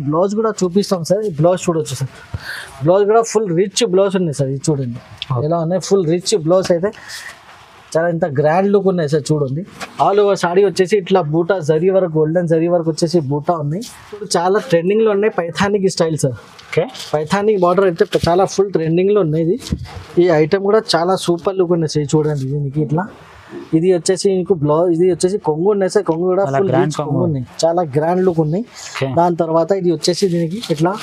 Blouse కూడా చూపిస్తాం sir. ఈ బ్లౌజ్ చూడొచ్చు సార్. బ్లౌజ్ కూడా ఫుల్ రిచ్ బ్లౌజ్ ఉన్నాయి సార్. ఇది చూడండి ఎలా ఉన్నాయి, ఫుల్ రిచ్ బ్లౌజ్ అయితే చాలా ఇంత గ్రాండ్ లుక్ ఉన్నాయి సార్. చూడండి ఆల్ ఓవర్ సాడీ వచ్చేసి ఇట్లా బూటా జరీ వరకు, గోల్డెన్ జరీ వరకు వచ్చేసి బూటా ఉన్నాయి. ఇప్పుడు చాలా ట్రెండింగ్లో ఉన్నాయి పైథానిక్ స్టైల్ సార్. ఓకే, పైథానిక్ బార్డర్ అయితే చాలా ఫుల్ ట్రెండింగ్లో ఉన్నాయి. ఈ ఐటమ్ కూడా చాలా సూపర్ లుక్ ఉన్నాయి సార్. చూడండి దీనికి ఇట్లా ఇది వచ్చేసి మీకు బ్లౌజ్, ఇది వచ్చేసి కొంగు ఉన్నాయి సార్. కొంగు కూడా ఫుల్ కొంగు ఉన్నాయి, చాలా గ్రాండ్ లుక్ ఉన్నాయి. దాని తర్వాత ఇది వచ్చేసి దీనికి ఇట్లా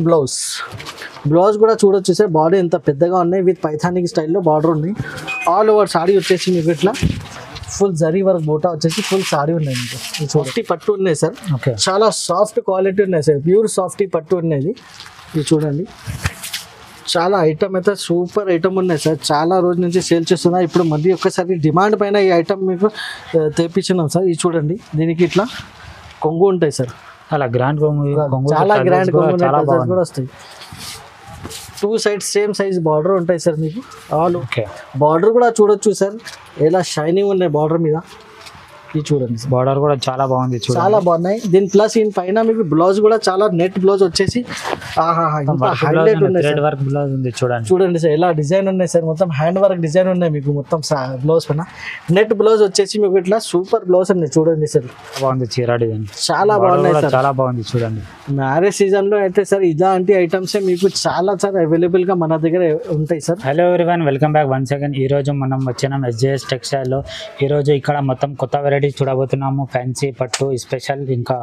బ్లౌజ్ కూడా చూడొచ్చు సార్. బాడీ ఎంత పెద్దగా ఉన్నాయి, విత్ పైథానిక్ స్టైల్లో బార్డర్ ఉన్నాయి. ఆల్ ఓవర్ సాడీ వచ్చేసి మీకు ఇట్లా ఫుల్ జరీ వర్క్ బూటా వచ్చేసి ఫుల్ సాడీ ఉన్నాయి. మీకు సాఫ్టీ పట్టు ఉన్నాయి సార్. చాలా సాఫ్ట్ క్వాలిటీ ఉన్నాయి సార్, ప్యూర్ సాఫ్టీ పట్టు ఉన్నాయి. ఇది చూడండి చాలా ఐటమ్ అయితే సూపర్ ఐటమ్ ఉన్నాయి సార్. చాలా రోజుల నుంచి సేల్ చేస్తున్నా. ఇప్పుడు మళ్ళీ ఒక్కసారి డిమాండ్ పైన ఈ ఐటమ్ మీకు తెప్పించున్నాం సార్. ఇది చూడండి దీనికి ఇట్లా కొంగు ఉంటాయి సార్. అలా గ్రాండ్ కొంగు, చాలా గ్రాండ్ కొంగు కూడా వస్తాయి. 2 sides సేమ్ సైజ్ బార్డర్ ఉంటాయి సార్ మీకు. ఆల్ ఓకే, బార్డర్ కూడా చూడొచ్చు సార్ ఎలా షైనింగ్ ఉన్నాయి బార్డర్ మీద. ఇది చూడండి బార్డర్ కూడా చాలా బాగుంది, చాలా బాగున్నాయి. దీని ప్లస్ దీని పైన మీకు బ్లౌజ్ కూడా చాలా నెట్ బ్లౌజ్ వచ్చేసి హైలైట్ ఉంది. చూడండి సార్ ఎలా డిజైన్ ఉన్నాయి సార్. మొత్తం హ్యాండ్ వర్క్ డిజైన్ ఉన్నాయి మీకు మొత్తం బ్లౌజ్ పైన. నెట్ బ్లౌజ్ వచ్చేసి మీకు ఇట్లా సూపర్ బ్లౌజ్ ఉన్నాయి. చూడండి సార్ బాగుంది చీర డిజైన్, చాలా బాగున్నాయి సార్, చాలా బాగుంది. చూడండి మ్యారేజ్ సీజన్ లో అయితే సార్ ఇలాంటి ఐటమ్స్ మీకు చాలా సార్ అవైలబుల్ గా మన దగ్గర ఉంటాయి sir. Hello everyone, welcome back once again. ఈ రోజు మనం వచ్చినాం SJS టెక్స్టైల్ లో. ఈ రోజు ఇక్కడ మొత్తం కొత్త వెరైటీ చూడబోతున్నాము. ఫ్యాన్సీ పట్టు స్పెషల్ ఇంకా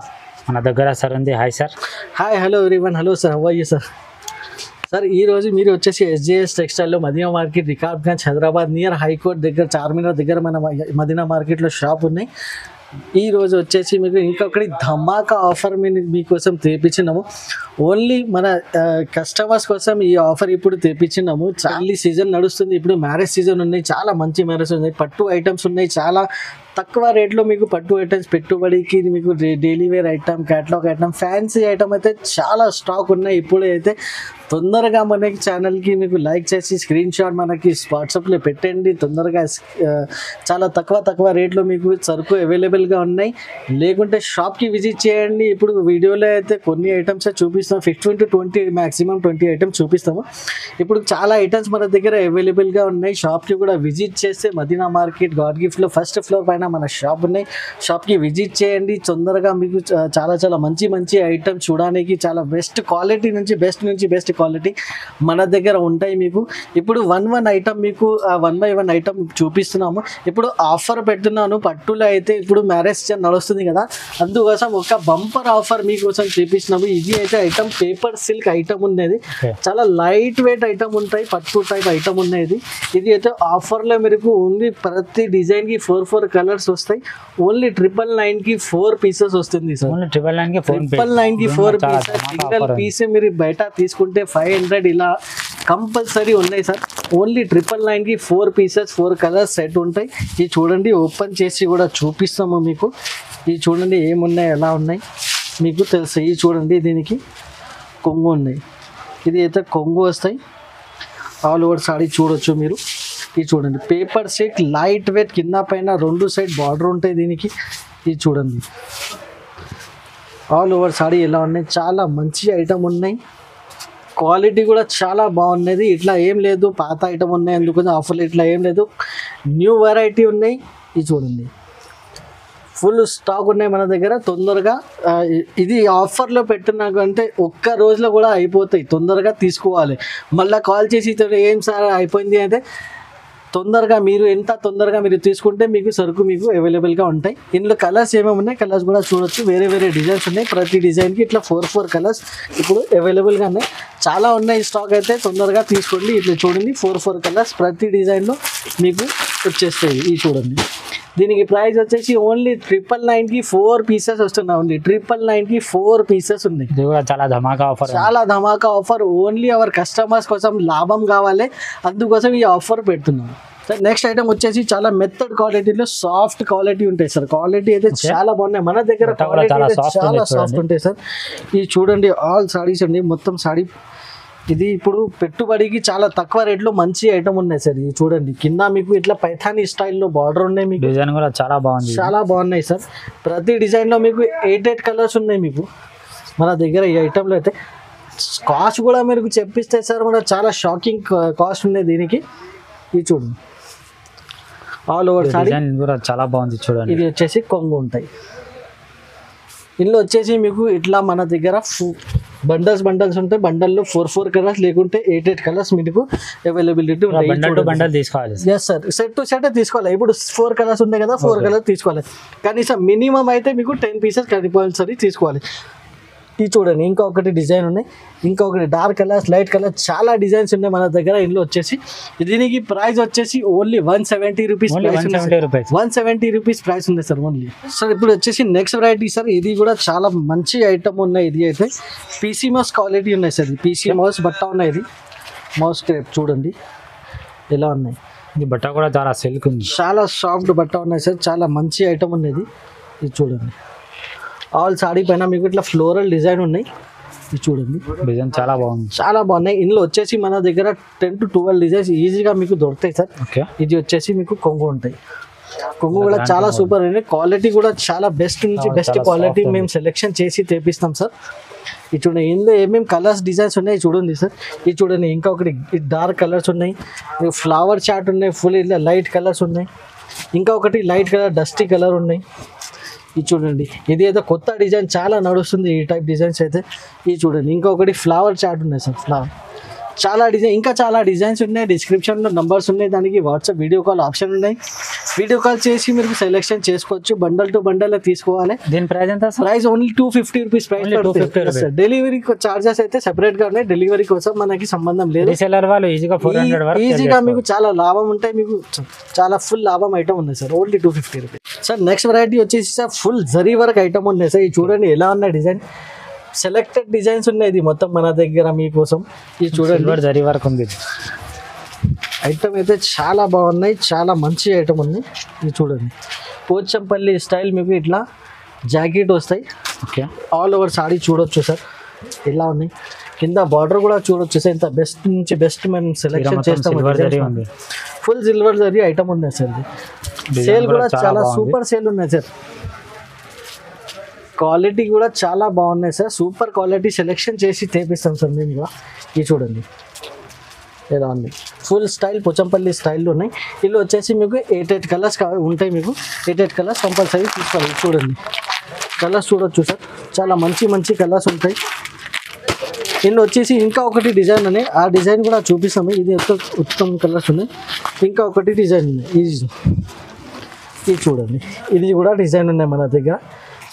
మన దగ్గర సార్ ఉంది. Hi sir. Hi, hello everyone. Hello sir, how are you sir? Sir ఈ రోజు మీరు వచ్చేసి SJS టెక్స్టైల్లో Madina market, Rikabganj, Hyderabad near high court దగ్గర, చార్మినార్ దగ్గర మన మదీనా మార్కెట్లో షాప్ ఉన్నాయి. ఈ రోజు వచ్చేసి మీకు ఇంకొకటి ధమాకా ఆఫర్ మీకోసం తెప్పించినాము. ఓన్లీ మన కస్టమర్స్ కోసం ఈ ఆఫర్ ఇప్పుడు తెప్పించినాము. చాలా సీజన్ నడుస్తుంది ఇప్పుడు, మ్యారేజ్ సీజన్ ఉన్నాయి, చాలా మంచి మ్యారేజ్ ఉన్నాయి. పట్టు ఐటమ్స్ ఉన్నాయి, చాలా తక్కువ రేట్లో మీకు పట్టు ఐటమ్స్ పెట్టుబడికి మీకు daily wear item, catalogue item, fancy item అయితే చాలా స్టాక్ ఉన్నాయి. ఇప్పుడు అయితే తొందరగా మనకి ఛానల్కి మీకు లైక్ చేసి స్క్రీన్ షాట్ మనకి వాట్సాప్లో పెట్టండి. తొందరగా చాలా తక్కువ రేట్లో మీకు సరుకు అవైలబుల్గా ఉన్నాయి. లేకుంటే షాప్కి విజిట్ చేయండి. ఇప్పుడు వీడియోలో అయితే కొన్ని ఐటమ్స్ చూపిస్తాం, 15 to 20 మ్యాక్సిమం 20 ఐటమ్స్ చూపిస్తాము. ఇప్పుడు చాలా ఐటమ్స్ మన దగ్గర అవైలబుల్గా ఉన్నాయి. షాప్కి కూడా విజిట్ చేస్తే మదీనా మార్కెట్ గాడ్ గిఫ్ట్లో ఫస్ట్ ఫ్లోర్ పైన మన షాప్ ఉన్నాయి. షాప్కి విజిట్ చేయండి. తొందరగా మీకు చాలా మంచి ఐటమ్స్ చూడడానికి చాలా బెస్ట్ క్వాలిటీ నుంచి బెస్ట్ క్వాలిటీ మన దగ్గర ఉంటాయి. మీకు ఇప్పుడు 1 ఐటమ్ మీకు 1 by 1 ఐటమ్ చూపిస్తున్నాము. ఇప్పుడు ఆఫర్ పెడుతున్నాను పట్టులో అయితే. ఇప్పుడు మ్యారేజ్ సీజన్ నడుస్తుంది కదా, అందుకోసం ఒక బంపర్ ఆఫర్ మీకోసం చూపిస్తున్నాము. ఇది అయితే ఐటమ్ పేపర్ సిల్క్ ఐటమ్ ఉన్నది, చాలా లైట్ వెయిట్ ఐటమ్ ఉంటాయి, పట్టు టైప్ ఐటమ్ ఉన్నది. ఇది అయితే ఆఫర్లో మీకు ఓన్లీ ప్రతి డిజైన్కి 4 కలర్స్ వస్తాయి. ఓన్లీ 999కి 4 పీసెస్ వస్తుంది సార్. 999కి 4 పీసెస్. సింగిల్ పీస్ మీరు బయట తీసుకుంటే 500 ఇలా కంపల్సరీ ఉన్నాయి సార్. ఓన్లీ 999కి 4 పీసెస్, 4 కలర్స్ సెట్ ఉంటాయి. ఇది చూడండి, ఓపెన్ చేసి కూడా చూపిస్తాము మీకు. ఇది చూడండి ఏమున్నాయి, ఎలా ఉన్నాయి మీకు తెలుసు. ఇది చూడండి దీనికి కొంగు ఉన్నాయి. ఇది అయితే కొంగు వస్తాయి. ఆల్ ఓవర్ సాడీ చూడొచ్చు మీరు. ఇది చూడండి పేపర్ సిల్క్ లైట్ వెయిట్, కింద పైన 2 సైడ్ బార్డర్ ఉంటాయి దీనికి. ఇది చూడండి ఆల్ ఓవర్ సాడీ ఎలా ఉన్నాయి, చాలా మంచి ఐటమ్ ఉన్నాయి. క్వాలిటీ కూడా చాలా బాగున్నది. ఇట్లా ఏం లేదు పాత ఐటమ్ ఉన్నాయి అందుకని ఆఫర్లు ఇట్లా ఏం లేదు, న్యూ వెరైటీ ఉన్నాయి. ఇది చూడండి ఫుల్ స్టాక్ ఉన్నాయి మన దగ్గర. తొందరగా ఇది ఆఫర్లో పెట్టినాకంటే ఒక్క రోజులో కూడా అయిపోతాయి. తొందరగా తీసుకోవాలి. మళ్ళీ కాల్ చేసి ఏం సార్ అయిపోయింది అంటే తొందరగా మీరు ఎంత తొందరగా మీరు తీసుకుంటే మీకు సరుకు మీకు అవైలబుల్గా ఉంటాయి. ఇందులో కలర్స్ ఏమేమి ఉన్నాయి, కలర్స్ కూడా చూడొచ్చు. వేరే డిజైన్స్ ఉన్నాయి. ప్రతి డిజైన్కి ఇట్లా 4 కలర్స్ ఇప్పుడు అవైలబుల్గా ఉన్నాయి. చాలా ఉన్నాయి స్టాక్ అయితే, తొందరగా తీసుకోండి. ఇట్లా చూడండి 4 కలర్స్ ప్రతి డిజైన్లో మీకు వచ్చేస్తాయి. ఇది చూడండి దీనికి ప్రైస్ వచ్చేసి ఓన్లీ 999కి 4 పీసెస్ వస్తున్నాయి. ఓన్లీ 999కి 4 పీసెస్ ఉన్నాయి. చాలా ధమాకా ఆఫర్ ఓన్లీ అవర్ కస్టమర్స్ కోసం లాభం కావాలి, అందుకోసం ఈ ఆఫర్ పెడుతున్నాం సార్. నెక్స్ట్ ఐటమ్ వచ్చేసి చాలా మెత్తడ్ క్వాలిటీలో సాఫ్ట్ క్వాలిటీ ఉంటాయి సార్. క్వాలిటీ అయితే చాలా బాగున్నాయి మన దగ్గర. చాలా సాఫ్ట్ ఉంటాయి సార్. ఇది చూడండి ఆల్ సాడీస్ అండి, మొత్తం సాడీ. ఇది ఇప్పుడు పెట్టుబడికి చాలా తక్కువ రేట్లో మంచి ఐటమ్ ఉన్నాయి సార్. ఇది చూడండి కింద మీకు ఇట్లా పైథానీ స్టైల్లో బార్డర్ ఉన్నాయి. మీకు డిజైన్ కూడా చాలా బాగున్నాయి సార్. ప్రతి డిజైన్లో మీకు 8 కలర్స్ ఉన్నాయి. మీకు మన దగ్గర ఈ ఐటెంలో అయితే కాస్ట్ కూడా మీరు చెప్పిస్తే సార్ మన చాలా షాకింగ్ కాస్ట్ ఉన్నాయి దీనికి. ఇది చూడండి ఆల్ ఓవర్ సారీ డిజైన్ కూడా చాలా బాగుంది చూడండి. ఇది వచ్చేసి కొంగు ఉంటాయి. ఇందులో వచ్చేసి మీకు ఇట్లా మన దగ్గర బండల్స్ ఉంటాయి. బండల్లో 4 కలర్స్ లేకుంటే 8 కలర్స్ మీకు అవైలబిలిటీ ఉంటాయి. బండల్ టు బండల్ తీసుకోవాలి. Yes sir, set to set తీసుకోవాలి. ఇప్పుడు 4 కలర్స్ ఉన్నాయి కదా, 4 కలర్స్ తీసుకోవాలి. కనీసం మినిమం అయితే మీకు 10 పీసెస్ కంపల్సరీ తీసుకోవాలి. ఇది చూడండి ఇంకా ఒకటి డిజైన్ ఉన్నాయి, ఇంకా ఒకటి డార్క్ కలర్స్, లైట్ కలర్, చాలా డిజైన్స్ ఉన్నాయి మన దగ్గర. ఇందులో వచ్చేసి దీనికి ప్రైస్ వచ్చేసి ఓన్లీ 170 రూపీస్. 170 రూపీస్ ప్రైస్ ఉంది సార్ ఓన్లీ. సార్ ఇప్పుడు వచ్చేసి నెక్స్ట్ వెరైటీ సార్, ఇది కూడా చాలా మంచి ఐటమ్ ఉన్నాయి. ఇది అయితే పీసీ మౌస్ క్వాలిటీ ఉన్నాయి సార్. ఇది పీసీ మౌస్ బట్ట ఉన్నాయి. ఇది మౌస్ క్రేప్ చూడండి ఎలా ఉన్నాయి. ఈ బట్ట కూడా చాలా సిల్క్ ఉంది, చాలా సాఫ్ట్ బట్ట ఉన్నాయి సార్. చాలా మంచి ఐటమ్ ఉన్నది. ఇది చూడండి ఆల్ సాడీ పైన మీకు ఇట్లా ఫ్లోరల్ డిజైన్ ఉన్నాయి. ఇది చూడండి డిజైన్ చాలా బాగుంది, చాలా బాగున్నాయి. ఇందులో వచ్చేసి మన దగ్గర 10 to 12 డిజైన్స్ ఈజీగా మీకు దొరుకుతాయి సార్. ఓకే ఇది వచ్చేసి మీకు కొంగు ఉంటాయి. కొంగు కూడా చాలా సూపర్ ఉంది. క్వాలిటీ కూడా చాలా బెస్ట్ నుంచి బెస్ట్ క్వాలిటీ మేము సెలెక్షన్ చేసి తెప్పిస్తాం సార్. ఇది చూడండి ఇందులో ఏమేమి కలర్స్ డిజైన్స్ ఉన్నాయి చూడండి సార్. ఇది చూడండి ఇంకా ఒకటి డార్క్ కలర్స్ ఉన్నాయి, ఫ్లవర్ చాట్ ఉన్నాయి, ఫుల్ ఇలా లైట్ కలర్స్ ఉన్నాయి, ఇంకా ఒకటి లైట్ కలర్ డస్టీ కలర్ ఉన్నాయి. ఇది చూడండి ఇది ఏదో కొత్త డిజైన్ చాలా నడుస్తుంది ఈ టైప్ డిజైన్స్ అయితే. ఇది చూడండి ఇంకొకటి ఫ్లవర్ చాట్ ఉన్నాయి సార్. ఫ్లవర్ చాలా డిజైన్, ఇంకా చాలా డిజైన్స్ ఉన్నాయి. డిస్క్రిప్షన్లో నంబర్స్ ఉన్నాయి, దానికి వాట్సాప్ వీడియో కాల్ ఆప్షన్ ఉన్నాయి. వీడియో కాల్ చేసి మీరు సెలెక్షన్ చేసుకోవచ్చు. బండల్ టు బండల్ తీసుకోవాలి. దీని ప్రైస్ ఎంత? Price only 250 rupees price. Delivery charges అయితే సెపరేట్ గా ఉన్నాయి. డెలివరీ కోసం మనకి సంబంధం లేదు. రీసెల్లర్ వాళ్ళు ఈజీగా 400 వరకు ఈజీగా మీకు చాలా లాభం ఉంటాయి. మీకు చాలా ఫుల్ లాభం ఐటమ్ ఉంది sir. Only 250 rupees sir. Next variety వచ్చేసి sir full zari work item ఉన్నాయి సార్. ఇది చూడండి ఎలా ఉన్నాయి డిజైన్. సెలెక్టెడ్ డిజైన్స్ ఉన్నాయి. ఇది మొత్తం మన దగ్గర మీకోసం. ఇది చూడండి జరీ వర్క్ ఉంది. ఐటమ్ అయితే చాలా బాగున్నాయి, చాలా మంచి ఐటమ్ ఉంది. ఇది చూడండి పోచంపల్లి స్టైల్ మీకు ఇట్లా జాకెట్ వస్తాయి. ఓకే ఆల్ ఓవర్ సాడీ చూడొచ్చు సార్ ఎలా ఉన్నాయి. కింద బార్డర్ కూడా చూడొచ్చు సార్. ఇంత బెస్ట్ నుంచి బెస్ట్ మనం సెలెక్షన్ చేస్తాం. ఫుల్ సిల్వర్ జరీ ఐటమ్ ఉన్నాయి సార్. సేల్ కూడా చాలా సూపర్ సేల్ ఉన్నాయి సార్. క్వాలిటీ కూడా చాలా బాగున్నాయి సార్. సూపర్ క్వాలిటీ సెలెక్షన్ చేసి తెప్పిస్తాం సార్ మేము కూడా. ఇది చూడండి ఎలా ఉంది. ఫుల్ స్టైల్ పోచంపల్లి స్టైల్లో ఉన్నాయి. ఇల్లు వచ్చేసి మీకు 8 కలర్స్ ఉంటాయి. మీకు 8 కలర్స్ కంపల్సరీ తీసుకోవాలి. చూడండి కలర్స్ చూడొచ్చు సార్. చాలా మంచి మంచి కలర్స్ ఉంటాయి. ఇందులో వచ్చేసి ఇంకా ఒకటి డిజైన్ ఉన్నాయి. ఆ డిజైన్ కూడా చూపిస్తాము. ఇది ఉత్తమ కలర్స్ ఉన్నాయి. ఇంకా ఒకటి డిజైన్ ఉన్నాయి. ఇది చూడండి ఇది కూడా డిజైన్ ఉన్నాయి మన దగ్గర.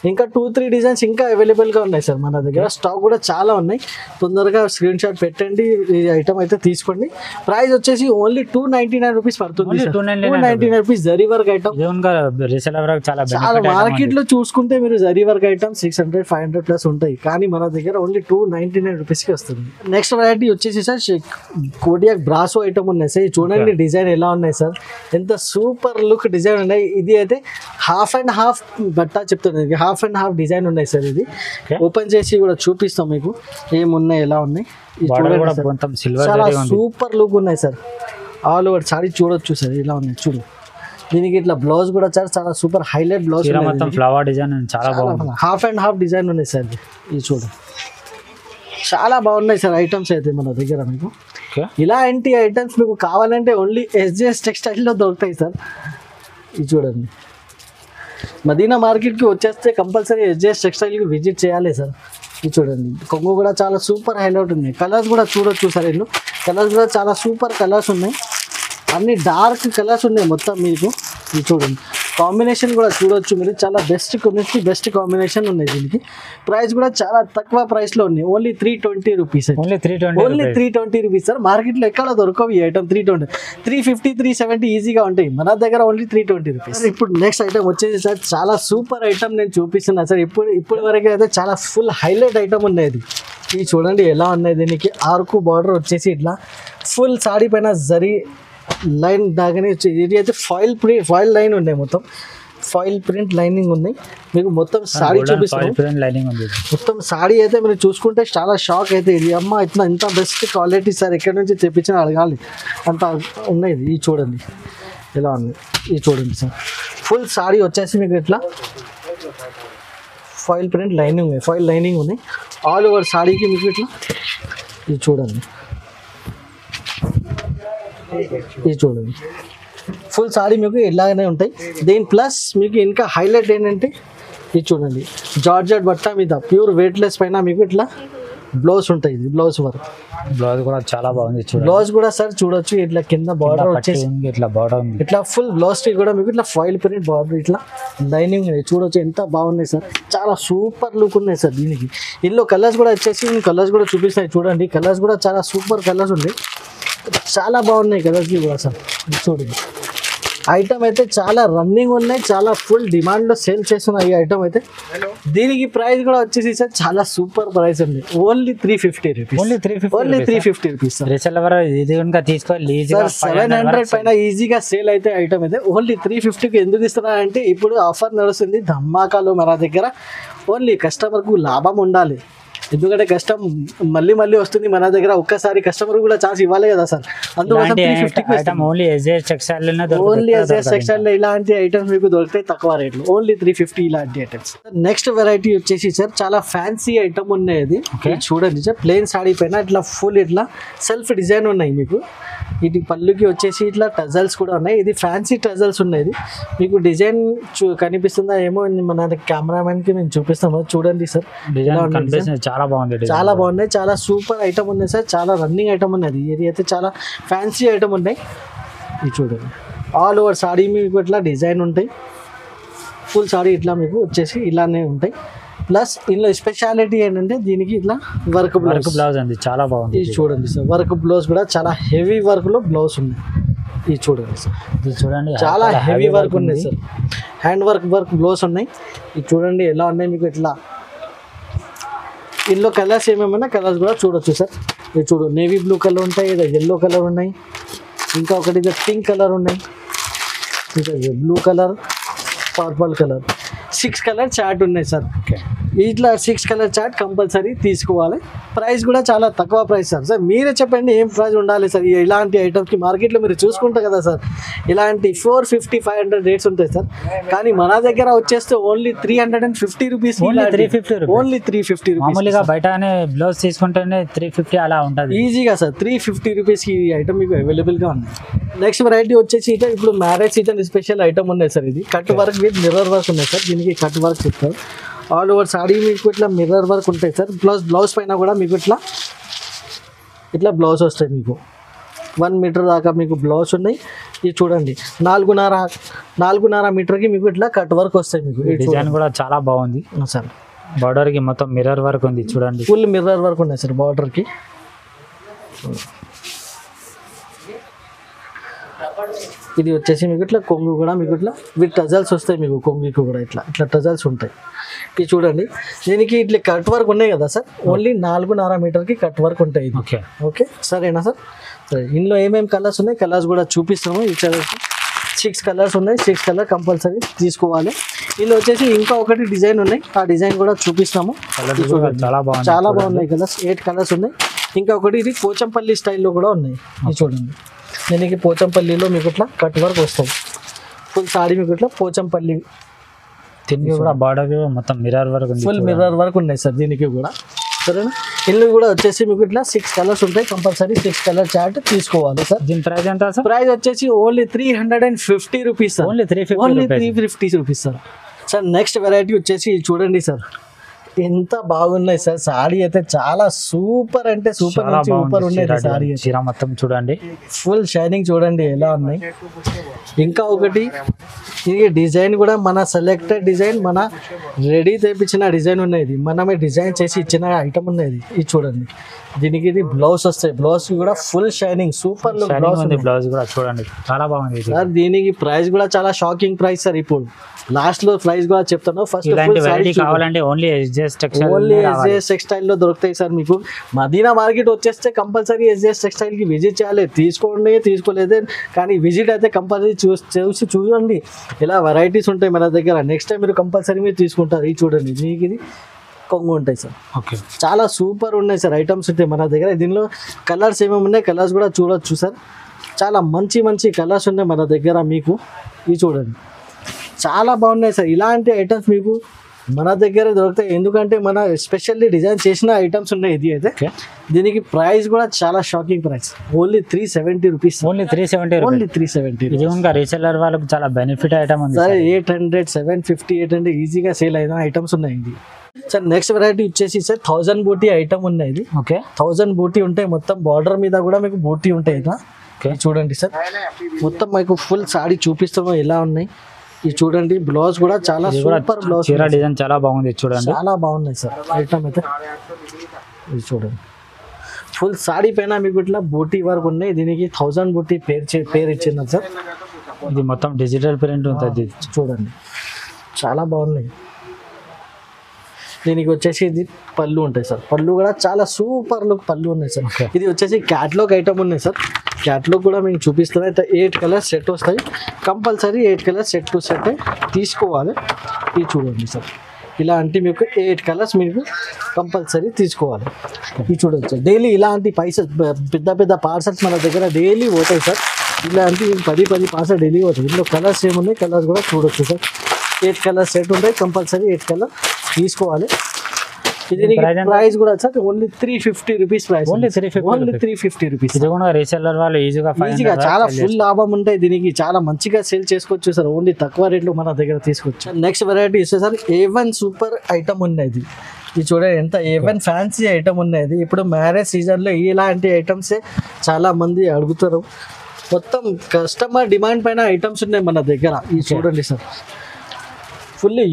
ఇంకా 2-3 డిజైన్స్ ఇంకా అవైలబుల్గా ఉన్నాయి సార్ మన దగ్గర. స్టాక్ కూడా చాలా ఉన్నాయి. తొందరగా స్క్రీన్ షాట్ పెట్టండి. ఈ ఐటమ్ అయితే తీసుకోండి. ప్రైస్ వచ్చేసి ఓన్లీ 299 రూపీస్ పడుతుంది. 299 రూపీస్ జరీ వర్క్ ఐటమ్. చాలా మార్కెట్లో చూసుకుంటే మీరు జరీ వర్క్ ఐటమ్ 600-500 ప్లస్ ఉంటాయి, కానీ మన దగ్గర ఓన్లీ 299 రూపీస్కి వస్తుంది. నెక్స్ట్ వెరైటీ వచ్చేసి సార్ కోడియాక్ బ్రాసో ఐటమ్ ఉన్నాయి సార్. చూడండి డిజైన్ ఎలా ఉన్నాయి సార్. ఎంత సూపర్ లుక్ డిజైన్ ఉన్నాయి. ఇది అయితే హాఫ్ అండ్ హాఫ్ బట్ట చెప్తుంది. హాఫ్ అండ్ హాఫ్ డిజైన్ ఉన్నాయి సార్. ఇది ఓపెన్ చేసి కూడా చూపిస్తాం మీకు ఏమున్నాయి ఎలా ఉన్నాయి. చాలా సూపర్ లుక్ ఉన్నాయి సార్. ఆల్ ఓవర్ సారీ చూడొచ్చు సార్ ఇలా ఉన్నాయి. చూడు దీనికి ఇట్లా బ్లౌజ్ కూడా సార్ చాలా super highlight blouse. Flower design చాలా బాగుంది. హాఫ్ అండ్ హాఫ్ డిజైన్ ఉన్నాయి సార్. ఇది చూడు చాలా బాగున్నాయి సార్ ఐటమ్స్ అయితే మన దగ్గర. మీకు ఇలాంటి ఐటమ్స్ మీకు కావాలంటే ఓన్లీ SJS టెక్స్టైల్లో దొరుకుతాయి సార్. ఇది చూడండి మదీనా మార్కెట్కి వచ్చేస్తే కంపల్సరీ SJS టెక్స్టైల్కి విజిట్ చేయాలి సార్. ఇది చూడండి కొంగు కూడా చాలా సూపర్ హైలైట్ ఉన్నాయి. కలర్స్ కూడా చూడొచ్చు సార్. ఇల్లు కలర్స్ కూడా చాలా సూపర్ కలర్స్ ఉన్నాయి. అన్ని డార్క్ కలర్స్ ఉన్నాయి మొత్తం మీకు. ఇది చూడండి కాంబినేషన్ కూడా చూడొచ్చు మీరు. చాలా బెస్ట్ కాంబినేషన్ ఉన్నాయి. దీనికి ప్రైస్ కూడా చాలా తక్కువ ప్రైస్లో ఉన్నాయి. Only 320 rupees. Only 320 rupees sir. మార్కెట్లో ఎక్కడ దొరకవు ఈ ఐటమ్. 320, 350, 370 ఈజీగా ఉంటాయి. మన దగ్గర ఓన్లీ 320 రూపీస్. ఇప్పుడు నెక్స్ట్ ఐటమ్ వచ్చేసి సార్ చాలా సూపర్ ఐటమ్ నేను చూపిస్తున్నా సార్. ఇప్పుడు వరకు అయితే చాలా ఫుల్ హైలైట్ ఐటమ్ ఉన్నాయి. ఇది చూడండి ఎలా ఉన్నాయి. దీనికి ఆర్కు బార్డర్ వచ్చేసి ఇట్లా ఫుల్ సాడీ పైన జరీ లైన్ దాగానే ఇది అయితే ఫాయిల్ లైన్ ఉన్నాయి. మొత్తం ఫాయిల్ ప్రింట్ లైనింగ్ ఉన్నాయి. మీకు మొత్తం సాడీ చూపిస్తాను. మొత్తం సాడీ అయితే మీరు చూసుకుంటే చాలా షాక్ అయితే. ఇది అమ్మ ఇంత బెస్ట్ క్వాలిటీ సార్ ఎక్కడి నుంచి తెప్పించినా అడగాలి అంత ఉన్నాయి. ఇది చూడండి ఎలా ఉంది. ఇది చూడండి సార్ ఫుల్ సాడీ వచ్చేసి మీకు ఇట్లా ఫాయిల్ ప్రింట్ లైనింగ్ ఉన్నాయి, ఫాయిల్ లైనింగ్ ఉన్నాయి. ఆల్ ఓవర్ సాడీకి మీకు ఇట్లా ఇది చూడండి, ఇది చూడండి ఫుల్ సాడీ మీకు ఇలాగనే ఉంటాయి. దీని ప్లస్ మీకు ఇంకా హైలైట్ ఏంటంటే ఇది చూడండి, జార్జెట్ బట్ట మీద ప్యూర్ వెయిట్లెస్ పైన మీకు ఇట్లా బ్లౌజ్ ఉంటాయి. ఇది బ్లౌజ్ వర్క్, బ్లౌజ్ కూడా చాలా బాగుంది చూడండి. బ్లౌజ్ కూడా సార్ చూడొచ్చు, ఇట్లా కింద బార్డర్ వచ్చేసి ఇట్లా బార్డర్ ఉంది, ఇట్లా ఫుల్ బ్లౌజ్ కి కూడా మీకు ఇట్లా ఫాయిల్ ప్రింట్ బార్డర్ ఇట్లా లైనింగ్ చూడొచ్చు, ఎంత బాగున్నాయి సార్. చాలా సూపర్ లుక్ ఉన్నాయి సార్. దీనికి ఇందులో కలర్స్ కూడా వచ్చేసి కలర్స్ కూడా చూపిస్తాయి చూడండి. కలర్స్ కూడా చాలా సూపర్ కలర్స్ ఉన్నాయి, చాలా బాగున్నాయి కలర్స్ కూడా సార్. చూడండి ఐటమ్ అయితే చాలా రన్నింగ్ ఉన్నాయి, చాలా ఫుల్ డిమాండ్లో సేల్ చేస్తున్నాయి ఈ ఐటమ్ అయితే. దీనికి ప్రైస్ కూడా వచ్చేసి సార్ చాలా సూపర్ ప్రైస్ ఉంది, only 350 rupees. Only 350 rupees sir. Resell ఇది కనుక తీసుకోవాలి ఈజీగా 700 పైన ఈజీగా సేల్ అయితే ఐటమ్ అయితే. ఓన్లీ 350కి ఎందుకు ఇస్తున్నారంటే ఇప్పుడు ఆఫర్ నడుస్తుంది ధమాకాలో మన దగ్గర. ఓన్లీ కస్టమర్కు లాభం ఉండాలి, ఎందుకంటే కష్టం మళ్ళీ మళ్ళీ వస్తుంది మన దగ్గర. ఒక్కసారి కస్టమర్ కూడా ఛాన్స్ ఇవ్వాలి కదా సార్, అందుకోసం 350 only SJS textile only SJS textile లో ఇలాంటి ఐటమ్స్ మీకు దొరుకుతాయి తక్కువ రేట్లు, ఓన్లీ 350 ఇలాంటి ఐటమ్స్. నెక్స్ట్ వెరైటీ వచ్చేసి సార్ చాలా ఫ్యాన్సీ ఐటమ్ ఉన్నాయి. ఇది చూడండి సార్, ప్లెయిన్ సాడీ పైన ఇట్లా ఫుల్ ఇట్లా సెల్ఫ్ డిజైన్ ఉన్నాయి మీకు. ఇది పళ్ళుకి వచ్చేసి ఇట్లా టజల్స్ కూడా ఉన్నాయి. ఇది ఫ్యాన్సీ టజల్స్ ఉన్నాయి. ఇది మీకు డిజైన్ కనిపిస్తుందా ఏమో, మన కెమెరామెన్ కి నేను చూపిస్తాను చూడండి సార్. డిజైన్ చాలా బాగుంది, చాలా బాగున్నాయి, చాలా సూపర్ ఐటమ్ ఉన్నాయి సార్. చాలా రన్నింగ్ ఐటమ్ ఉన్నది, ఇది అయితే చాలా ఫ్యాన్సీ ఐటమ్ ఉన్నాయి. ఇది చూడండి ఆల్ ఓవర్ సాడీ మీకు ఇట్లా డిజైన్ ఉంటాయి, ఫుల్ సాడీ ఇట్లా మీకు వచ్చేసి ఇలానే ఉంటాయి. ప్లస్ ఇందులో స్పెషాలిటీ ఏంటంటే దీనికి ఇట్లా వర్క్ బ్లౌజ్ అండి, చాలా బాగుంది. ఇది చూడండి సార్, వర్క్ బ్లౌజ్ కూడా చాలా హెవీ వర్క్ లో బ్లౌజ్ ఉంది. ఇది చూడండి సార్, ఇది చూడండి చాలా హెవీ వర్క్ ఉన్నాయి సార్, హ్యాండ్ వర్క్ బ్లౌజ్ ఉన్నాయి. ఇది చూడండి ఎలా ఉన్నాయి మీకు ఇట్లా. ఇందులో కలర్స్ ఏమేమైనా కలర్స్ కూడా చూడొచ్చు సార్. ఇది చూడు, నేవీ బ్లూ కలర్ ఉంటాయి, ఇది ఎల్లో కలర్ ఉన్నాయి, ఇంకా ఒకటి ఇది పింక్ కలర్ ఉన్నాయి, ఇంకా blue colour, purple colour, 6 colour chart ఉన్నాయి సార్. ఇట్లా 6 కలర్ చార్ట్ కంపల్సరీ తీసుకోవాలి. ప్రైస్ కూడా చాలా తక్కువ ప్రైస్ సార్. సార్ మీరే చెప్పండి ఏం ప్రైస్ ఉండాలి సార్ ఇలాంటి ఐటమ్కి. మార్కెట్లో మీరు చూసుకుంటారు కదా సార్, ఇలాంటి 450, 500 రేట్స్ ఉంటాయి సార్. కానీ మన దగ్గర వచ్చేస్తే ఓన్లీ 350 రూపీస్, ఓన్లీ 350 రూపీస్. మామూలుగా బయటనే బ్లౌజ్ తీసుకుంటేనే 350 అలా ఉంటుంది ఈజీగా సార్. 350 రూపీస్కి ఈ ఐటమ్ మీకు అవైలబుల్గా ఉన్నాయి. నెక్స్ట్ వెరైటీ వచ్చేసి ఇప్పుడు మ్యారేజ్ సీజన్ స్పెషల్ ఐటమ్ ఉన్నాయి సార్. ఇది cut work with mirror work ఉన్నాయి సార్. దీనికి కట్ వర్క్ చెప్తారు. ఆల్ ఓవర్ సాడీ మీకు ఇట్లా మిర్రర్ వర్క్ ఉంటాయి సార్. ప్లస్ బ్లౌజ్ పైన కూడా మీకు ఇట్లా బ్లౌజ్ వస్తాయి మీకు. 1 మీటర్ దాకా మీకు బ్లౌజ్ ఉన్నాయి. ఇది చూడండి 4.5 మీటర్కి మీకు ఇట్లా కట్ వర్క్ వస్తాయి మీకు. డిజైన్ కూడా చాలా బాగుంది సార్. బార్డర్ కి మొత్తం మిర్రర్ వర్క్ ఉంది చూడండి, ఫుల్ మిర్రర్ వర్క్ ఉన్నాయి సార్ బార్డర్ కి. ఇది వచ్చేసి మీకు ఇట్లా కొంగు కూడా మీకు ఇట్లా విత్ టజల్స్ వస్తాయి మీకు. కొంగుకి కూడా ఇట్లా టజల్స్ ఉంటాయి. ఇది చూడండి, దీనికి ఇట్లా కట్ వర్క్ ఉన్నాయి కదా సార్. ఓన్లీ 4.5 మీటర్కి కట్ వర్క్ ఉంటాయి. ఓకే ఓకే సరేనా సార్. సరే ఇందులో ఏమేమి కలర్స్ ఉన్నాయి కలర్స్ కూడా చూపిస్తాము. ఈ కలర్స్ 6 కలర్స్ ఉన్నాయి. 6 కలర్ కంపల్సరీ తీసుకోవాలి. ఇందులో వచ్చేసి ఇంకా ఒకటి డిజైన్ ఉన్నాయి, ఆ డిజైన్ కూడా చూపిస్తాము. చాలా బాగున్నాయి కలర్స్. 8 కలర్స్ ఉన్నాయి. ఇంకా ఒకటి ఇది పోచంపల్లి స్టైల్లో కూడా ఉన్నాయి. ఇది చూడండి, దీనికి పోచంపల్లిలో మీకు ఇట్లా కట్ వర్క్ వస్తుంది. ఫుల్ సాడీ మీకు ఇట్లా పోచంపల్లి దీనికి కూడా బార్డర్ మొత్తం మిర్రర్ వర్క్ ఉంది, ఫుల్ మిర్రర్ వర్క్ ఉన్నాయి సార్ దీనికి కూడా. సరేనా. ఇల్లు కూడా వచ్చేసి మీకు ఇట్లా 6 కలర్స్ ఉంటాయి. కంపల్సరీ 6 కలర్ చార్ట్ తీసుకోవాలి సార్. దీని ప్రైస్ ఎంత సార్? ప్రైస్ వచ్చేసి only 350 rupees sir. Only 350 rupees sir. Sir next variety వచ్చేసి చూడండి సార్, ఎంత బాగున్నాయి సార్. సాడీ అయితే చాలా సూపర్ అంటే సూపర్ నుంచి సూపర్ ఉన్నాయి సాడీ. చీర మొత్తం చూడండి, ఫుల్ షైనింగ్ చూడండి ఎలా ఉన్నాయి. ఇంకా ఒకటి ఇది డిజైన్ కూడా మన సెలెక్టెడ్ డిజైన్, మన రెడీ తెప్పించిన డిజైన్ ఉన్నది, మనమే డిజైన్ చేసి ఇచ్చిన ఐటమ్ ఉన్నది. ఇది చూడండి, దీనికి ఇది బ్లౌజ్ వస్తాయి. బ్లౌజ్ కూడా ఫుల్ షైనింగ్ సూపర్ బ్లౌజ్ కూడా చూడండి చాలా బాగుంది సార్. దీనికి ప్రైస్ కూడా చాలా షాకింగ్ ప్రైస్ సార్. ఇప్పుడు లాస్ట్ లో ప్రైస్ కూడా చెప్తాను. ఫస్ట్ కావాలంటే ఓన్లీ ఎస్జేఎస్ టెక్స్టైల్ లో దొరుకుతాయి సార్ మీకు. మదీనా మార్కెట్ వచ్చేస్తే కంపల్సరీ ఎస్జేఎస్ టెక్స్టైల్ కి విజిట్ చేయాలి. తీసుకోలేదే కానీ విజిట్ అయితే కంపల్సరీ చూసి చూడండి, ఇలా వెరైటీస్ ఉంటాయి మన దగ్గర. నెక్స్ట్ టైం మీరు కంపల్సరీ మీరు తీసుకుంటారు. ఇది చూడండి, మీకు ఇది కొంగు ఉంటాయి సార్. ఓకే చాలా సూపర్ ఉన్నాయి సార్ ఐటమ్స్ ఉంటాయి మన దగ్గర. దీనిలో కలర్స్ ఏమేమి ఉన్నాయి కలర్స్ కూడా చూడొచ్చు సార్. చాలా మంచి కలర్స్ ఉన్నాయి మన దగ్గర మీకు. ఇవి చూడండి చాలా బాగున్నాయి సార్. ఇలాంటి ఐటమ్స్ మీకు మన దగ్గర దొరుకుతాయి, ఎందుకంటే మన స్పెషల్లీ డిజైన్ చేసిన ఐటమ్స్ ఉన్నాయి. ఇది అయితే ఓకే దీనికి ప్రైస్ కూడా చాలా shocking price, only 370 rupees. Only 370 only 370. ఇది ఇంకా రీసెల్లర్ వాళ్ళకి చాలా బెనిఫిట్ ఐటమ్ ఉంది సరే 800, 750, 800 ఈజీగా సేల్ అయిన ఐటమ్స్ ఉన్నాయి ఇది. సార్ నెక్స్ట్ వెరైటీ వచ్చేసి సార్ 1000 బూటీ ఐటమ్ ఉన్నాయి. ఇది ఓకే 1000 బూటీ ఉంటాయి, మొత్తం బార్డర్ మీద కూడా మీకు బూటీ ఉంటాయి ఇట్లా. ఇది చూడండి సార్, మొత్తం మీకు ఫుల్ సాడీ చూపిస్తాము ఎలా ఉన్నాయి. ఇది చూడండి, బ్లౌజ్ కూడా చాలా సూపర్ బ్లౌజ్, చీర డిజైన్ చాలా బాగుంది చూడండి, చాలా బాగున్నాయి సార్ ఐటమ్ అయితే. ఇది చూడండి, ఫుల్ సాడీ పైన మీకు ఇట్లా బూటీ వర్క్ ఉన్నాయి. దీనికి 1000 బూటీ పేరు ఇచ్చింది సార్. ఇది మొత్తం డిజిటల్ ప్రింట్ ఉంటుంది చూడండి, చాలా బాగున్నాయి. దీనికి వచ్చేసి ఇది పళ్ళు ఉంటాయి సార్, పళ్ళు కూడా చాలా సూపర్ లుక్ పళ్ళు ఉన్నాయి సార్. ఇది వచ్చేసి క్యాట్లాగ్ ఐటమ్ ఉన్నాయి సార్, క్యాట్లాగ్ కూడా మీకు చూపిస్తున్నాయి. అయితే 8 కలర్స్ సెట్ వస్తాయి, compulsory 8 colours set to set తీసుకోవాలి. ఇది చూడండి సార్, ఇలాంటి మీకు 8 కలర్స్ మీకు కంపల్సరీ తీసుకోవాలి. ఇది చూడవచ్చు, డైలీ ఇలాంటి పెద్ద పెద్ద పార్సల్స్ మన దగ్గర డైలీ పోతాయి సార్. ఇలాంటి 10 పార్సల్ డైలీ పోతాయి. ఇందులో కలర్స్ ఏమున్నాయి, కలర్స్ కూడా చూడొచ్చు సార్. 8 కలర్స్ సెట్ ఉంటాయి, కంపల్సరీ 8 కలర్ తీసుకోవాలి. ఇది ప్రైస్ కూడా sir only 350 rupees price, only 350 rupees. ఇది కూడా రీసెల్లర్ వాళ్ళు ఈజీగా చాలా ఫుల్ లాభం ఉంటాయి దీనికి, చాలా మంచిగా సేల్ చేసుకోవచ్చు సార్. ఓన్లీ తక్కువ రేట్లో మన దగ్గర తీసుకోవచ్చు. నెక్స్ట్ వెరైటీ ఇస్తే సార్ A1 సూపర్ ఐటమ్ ఉన్నది. ఇది చూడండి ఎంత A1 ఫ్యాన్సీ ఐటమ్ ఉన్నది. ఇప్పుడు మ్యారేజ్ సీజన్లో ఇలాంటి ఐటమ్సే చాలా మంది అడుగుతారు. మొత్తం కస్టమర్ డిమాండ్ పైన ఐటమ్స్ ఉన్నాయి మన దగ్గర. ఇది చూడండి సార్, ఫుల్లీ